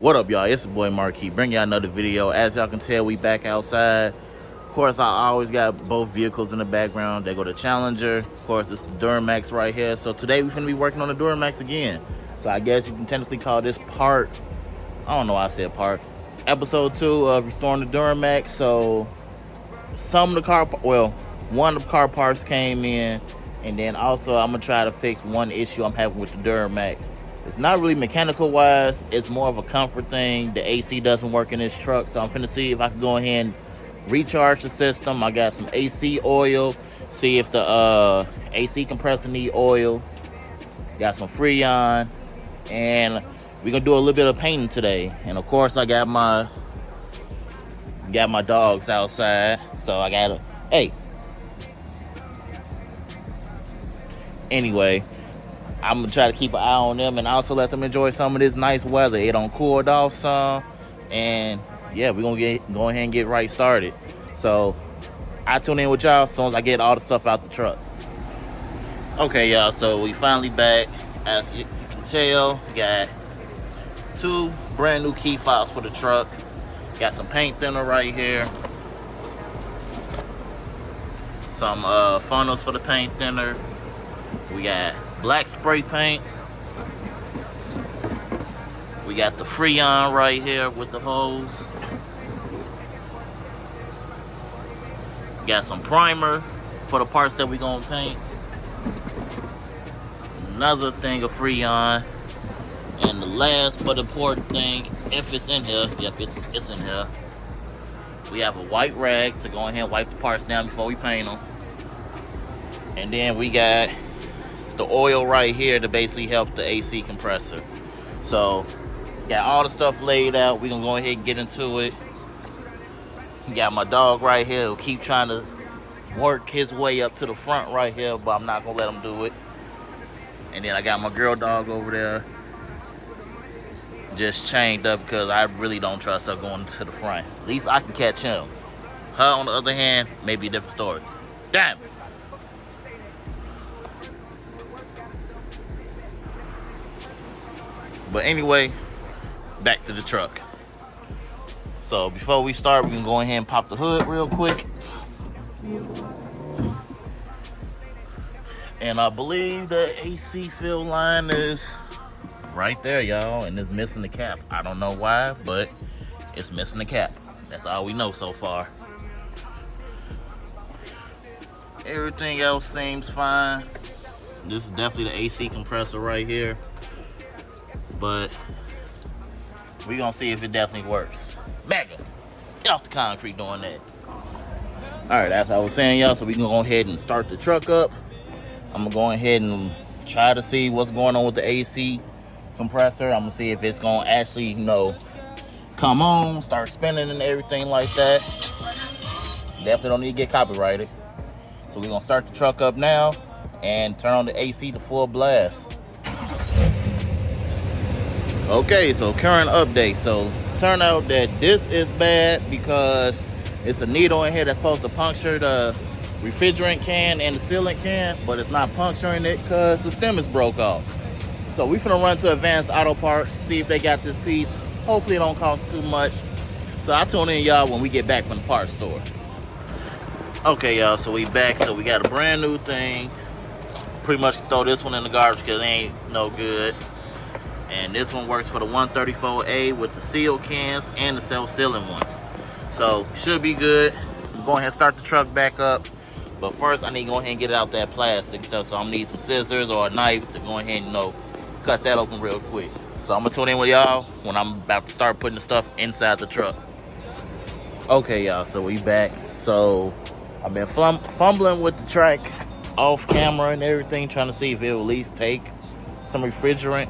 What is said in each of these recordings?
What up, y'all? It's the boy Marquis. Bring y'all another video. As y'all can tell, we back outside. Of course, I always got both vehicles in the background. They go to Challenger. Of course, it's the Duramax right here. So today we're gonna be working on the Duramax again. So I guess you can technically call this part, I don't know why I said part, episode 2 of restoring the Duramax. So some of the one of the car parts came in, and then also I'm gonna try to fix one issue I'm having with the Duramax. It's not really mechanical wise, it's more of a comfort thing. The AC doesn't work in this truck, so I'm finna see if I can go ahead and recharge the system. I got some AC oil, see if the AC compressor need oil. Got some Freon, and we're gonna do a little bit of painting today. And of course I got my dogs outside, so I gotta, hey. Anyway, I'm gonna try to keep an eye on them and also let them enjoy some of this nice weather. It don't cooled off some, and yeah, we're gonna go ahead and get right started. So I tune in with y'all as soon as I get all the stuff out the truck. Okay, y'all, so we finally back. As you can tell, got 2 brand new key fobs for the truck. Got some paint thinner right here. Some funnels for the paint thinner. We got black spray paint. We got the Freon right here with the hose. Got some primer for the parts that we gonna paint. Another thing of Freon. And the last but important thing, if it's in here, yep, it's in here. We have a white rag to go ahead and wipe the parts down before we paint them. And then we got the oil right here to basically help the AC compressor. So got all the stuff laid out. We're gonna go ahead and get into it. Got my dog right here who keep trying to work his way up to the front right here, but I'm not gonna let him do it. And then I got my girl dog over there just chained up because I really don't trust her going to the front. At least I can catch him. Her on the other hand, maybe a different story. Damn. But anyway, back to the truck. So before we start, we can go ahead and pop the hood real quick. And I believe the AC fill line is right there, y'all, and it's missing the cap. I don't know why, but it's missing the cap. That's all we know so far. Everything else seems fine. This is definitely the AC compressor right here. But we gonna see if it definitely works. Mega, get off the concrete doing that. All right, as I was saying, y'all, so we can go ahead and start the truck up. I'm gonna go ahead and try to see what's going on with the AC compressor. I'm gonna see if it's gonna actually, come on, start spinning and everything like that. Definitely don't need to get copyrighted. So we're gonna start the truck up now and turn on the AC to full blast. Okay, so current update. So turned out that this is bad because it's a needle in here that's supposed to puncture the refrigerant can and the sealant can, but it's not puncturing it because the stem is broke off. So we finna run to Advanced Auto Parts, see if they got this piece. Hopefully it don't cost too much. So I'll tune in, y'all, when we get back from the parts store. Okay, y'all, so we back. So we got a brand new thing. Pretty much throw this one in the garbage because it ain't no good. And this one works for the 134A with the sealed cans and the self-sealing ones. So should be good. I'm going ahead and start the truck back up. But first I need to go ahead and get it out that plastic stuff. So I'm gonna need some scissors or a knife to go ahead and cut that open real quick. So I'm gonna tune in with y'all when I'm about to start putting the stuff inside the truck. Okay, y'all, so we back. So I've been fumbling with the track off camera and everything, trying to see if it will at least take some refrigerant.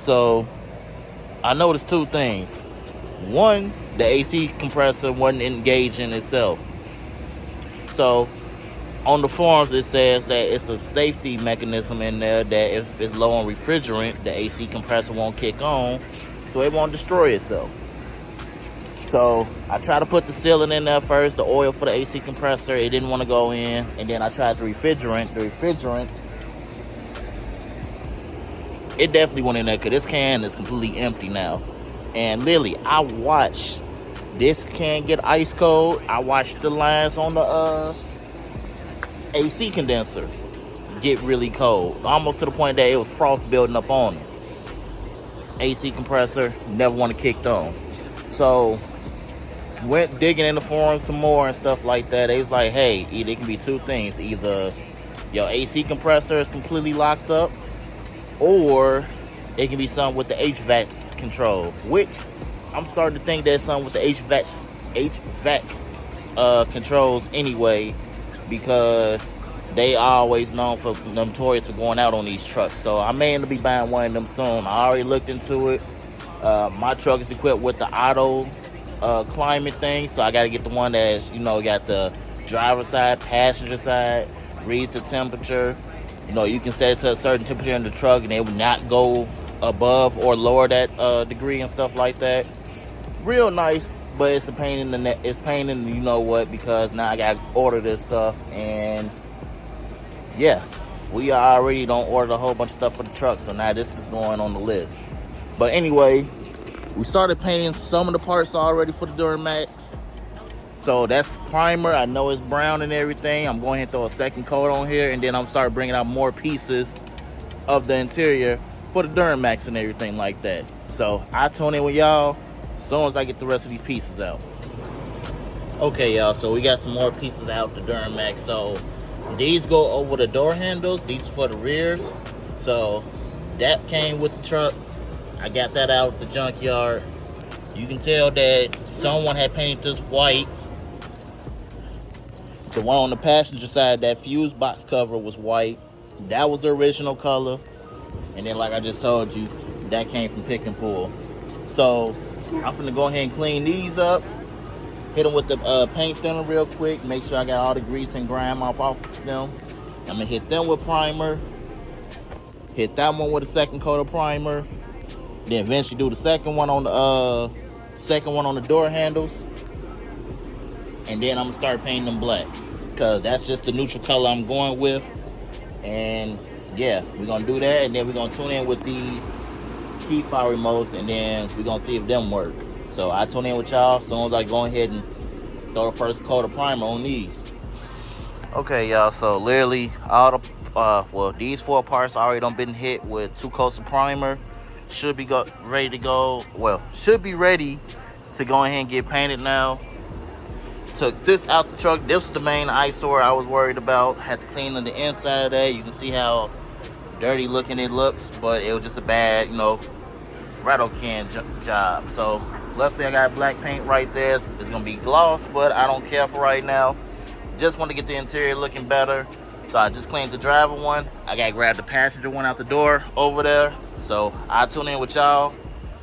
So I noticed 2 things. One, the AC compressor wasn't engaging itself. So on the forums it says that it's a safety mechanism in there that if it's low on refrigerant, the AC compressor won't kick on, so it won't destroy itself. So I tried to put the sealant in there first, the oil for the AC compressor, it didn't want to go in. And then I tried the refrigerant. It definitely went in there because this can is completely empty now. And literally, I watched this can get ice cold. I watched the lines on the AC condenser get really cold, almost to the point that it was frost building up on it. AC compressor never want to kicked on. So went digging in the forum some more and stuff like that. They was like, hey, it can be two things: either your AC compressor is completely locked up, or it can be something with the HVAC control, which I'm starting to think there's something with the HVAC controls anyway, because they always known for notorious for going out on these trucks. So I may end up be buying one of them soon. I already looked into it. My truck is equipped with the auto climate thing, so I got to get the one that, you know, got the driver side, passenger side, reads the temperature. You know, you can set it to a certain temperature in the truck and it will not go above or lower that degree and stuff like that. Real nice, but it's a pain in the neck. It's pain in the, you know what, because now I got to order this stuff. And yeah, we already don't order a whole bunch of stuff for the truck, so now this is going on the list. But anyway, we started painting some of the parts already for the Duramax. So that's primer. I know it's brown and everything. I'm going to throw a second coat on here, and then I'm start bringing out more pieces of the interior for the Duramax and everything like that. So I'll tune in with y'all as soon as I get the rest of these pieces out. Okay, y'all, so we got some more pieces out the Duramax. So these go over the door handles. These are for the rears. So that came with the truck. I got that out of the junkyard. You can tell that someone had painted this white. The one on the passenger side, that fuse box cover was white. That was the original color. And then, like I just told you, that came from Pick and Pull. So I'm gonna go ahead and clean these up. Hit them with the paint thinner real quick. Make sure I got all the grease and grime off of them. I'm gonna hit them with primer. Hit that one with a second coat of primer. Then eventually do the second one on the door handles. And then I'm gonna start painting them black, because that's just the neutral color I'm going with. And yeah, we're gonna do that, and then we're gonna tune in with these key fob remotes, and then we're gonna see if them work. So I tune in with y'all as soon as I go ahead and throw the first coat of primer on these. Okay, y'all, so literally all the these four parts already done been hit with 2 coats of primer. Should be ready to go. Well, should be ready to go ahead and get painted now. Took this out the truck. This is the main eyesore I was worried about. Had to clean on the inside of that. You can see how dirty looking it looks, but it was just a bad, you know, rattle can job. So luckily I got black paint right there. It's gonna be gloss, but I don't care for right now. Just want to get the interior looking better. So I just cleaned the driver one. I gotta grab the passenger one out the door over there. So I'll tune in with y'all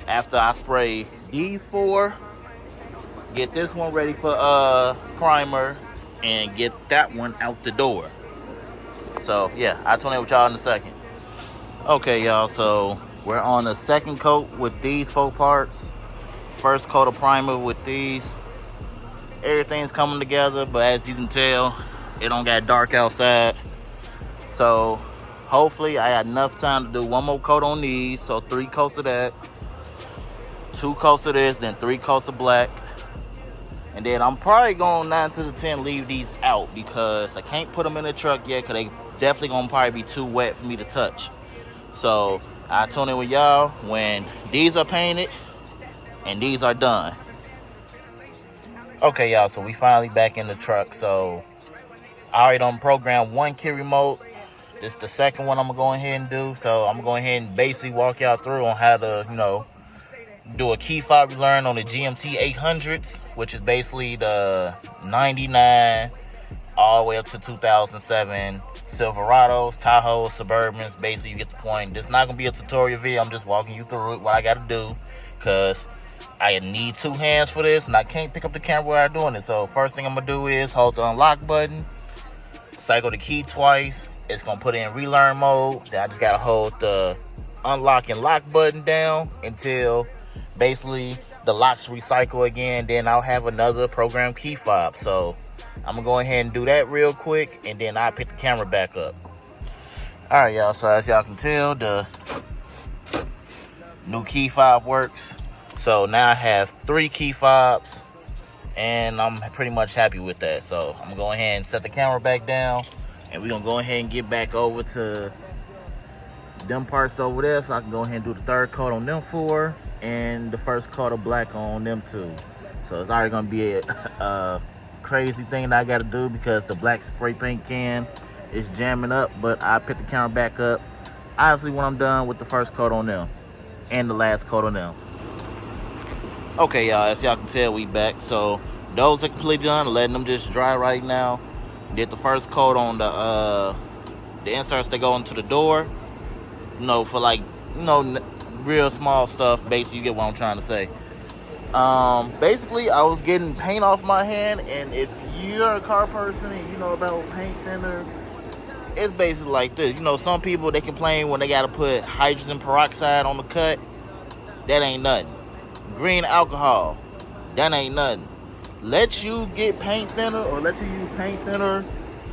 after I spray these 4. Get this one ready for primer, and get that one out the door. So yeah, I'll tune in with y'all in a second. Okay, y'all, so we're on the second coat with these 4 parts. First coat of primer with these. Everything's coming together, but as you can tell, it don't got dark outside. So hopefully I had enough time to do 1 more coat on these. So 3 coats of that, 2 coats of this, then 3 coats of black. And then I'm probably going 9 to the 10 leave these out, because I can't put them in the truck yet, because they definitely gonna probably be too wet for me to touch. So I'll tune in with y'all when these are painted and these are done. Okay, y'all, so we finally back in the truck. So I already done programmed 1 key remote. This is the second one I'm gonna go ahead and do. So I'm gonna go ahead and basically walk y'all through on how to, you know, do a key fob we learned on the GMT 800s, which is basically the 99 all the way up to 2007 Silverados, Tahoes, Suburbans. Basically, you get the point. This is not going to be a tutorial video. I'm just walking you through it, what I got to do, because I need 2 hands for this, and I can't pick up the camera while I'm doing it. So first thing I'm going to do is hold the unlock button, cycle the key twice. It's going to put it in relearn mode. Then I just got to hold the unlock and lock button down until basically the locks recycle again. Then I'll have another program key fob. So I'm gonna go ahead and do that real quick, and then I'll pick the camera back up. All right, y'all, so as y'all can tell, the new key fob works. So now I have 3 key fobs, and I'm pretty much happy with that. So I'm gonna go ahead and set the camera back down, and we're gonna go ahead and get back over to them parts over there, so I can go ahead and do the 3rd coat on them 4 and the 1st coat of black on them 2. So it's already gonna be a crazy thing that I gotta do because the black spray paint can is jamming up, but I pick the camera back up obviously when I'm done with the 1st coat on them and the last coat on them. Okay, y'all, as y'all can tell, we back. So those are completely done, letting them just dry right now. Did the 1st coat on the inserts that go into the door, you know, for like, you know, real small stuff. Basically, you get what I'm trying to say. Basically, I was getting paint off my hand, and if you're a car person and you know about paint thinner, it's basically like this. You know, some people, they complain when they gotta put hydrogen peroxide on the cut. That ain't nothing. Green alcohol, that ain't nothing. Let you get paint thinner, or let you use paint thinner,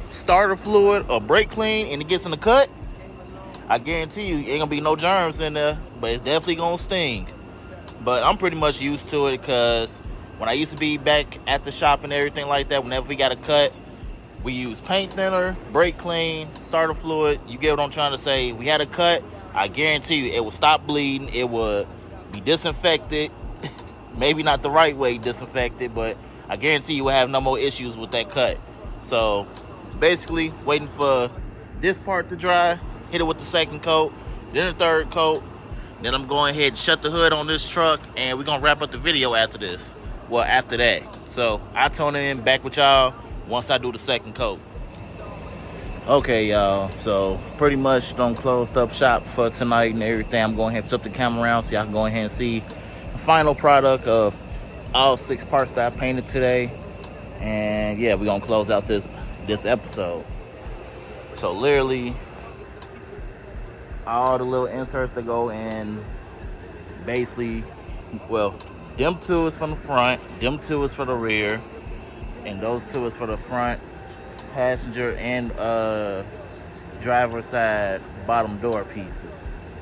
starter fluid, or brake clean, and it gets in the cut, I guarantee you, ain't gonna be no germs in there, but it's definitely gonna sting. But I'm pretty much used to it, because when I used to be back at the shop and everything like that, whenever we got a cut, we use paint thinner, brake clean, starter fluid. You get what I'm trying to say? We had a cut, I guarantee you, it would stop bleeding, it would be disinfected. Maybe not the right way disinfected, but I guarantee you will have no more issues with that cut. So basically, waiting for this part to dry, hit it with the 2nd coat, then the 3rd coat. Then I'm going ahead and shut the hood on this truck, and we're gonna wrap up the video after this. Well, after that. So I'll tune in back with y'all once I do the 2nd coat. Okay, y'all, so pretty much done closed up shop for tonight and everything. I'm going ahead and flip the camera around so y'all can go ahead and see the final product of all 6 parts that I painted today. And yeah, we're gonna close out this episode. So literally all the little inserts that go in, basically, well, them 2 is from the front, them 2 is for the rear, and those 2 is for the front passenger and driver side bottom door pieces.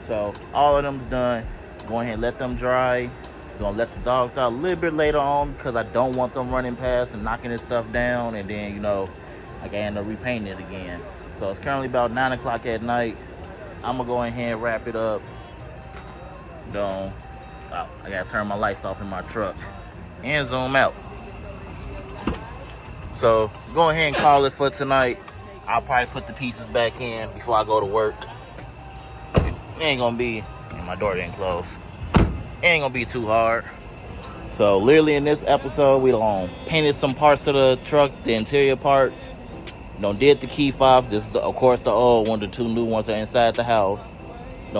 So all of them's done. Go ahead and let them dry. Gonna let the dogs out a little bit later on, because I don't want them running past and knocking this stuff down, and then, you know, I can end up repainting it again. So it's currently about 9 o'clock at night. I'm gonna go ahead and wrap it up. I gotta turn my lights off in my truck and zoom out. So go ahead and call it for tonight. I'll probably put the pieces back in before I go to work. It ain't gonna be, and my door didn't close. It ain't gonna be too hard. So literally in this episode, we done painted some parts of the truck, the interior parts. Did the key fob. This is, of course, the old one. The 2 new ones are inside the house.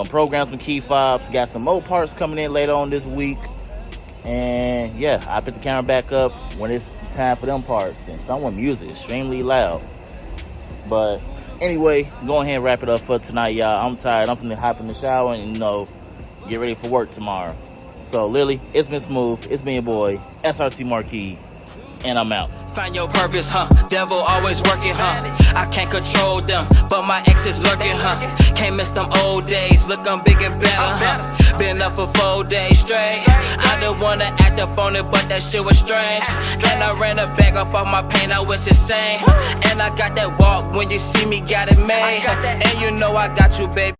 Programmed some key fobs. Got some more parts coming in later on this week. And yeah, I put the camera back up when it's time for them parts. And someone music extremely loud. But anyway, go ahead and wrap it up for tonight, y'all. I'm tired. I'm finna hop in the shower and, you know, get ready for work tomorrow. So literally, it's been smooth. It's been your boy, SRT Marquis. And I'm out. Find your purpose, huh? Devil always working, huh? I can't control them, but my ex is lurking, huh? Can't miss them old days, look, I'm big and better, huh? Been up for 4 days straight. I didn't wanna act up on it, but that shit was strange. And I ran a bag up on my pain, I was insane. And I got that walk, when you see me, got it made. And you know I got you, baby.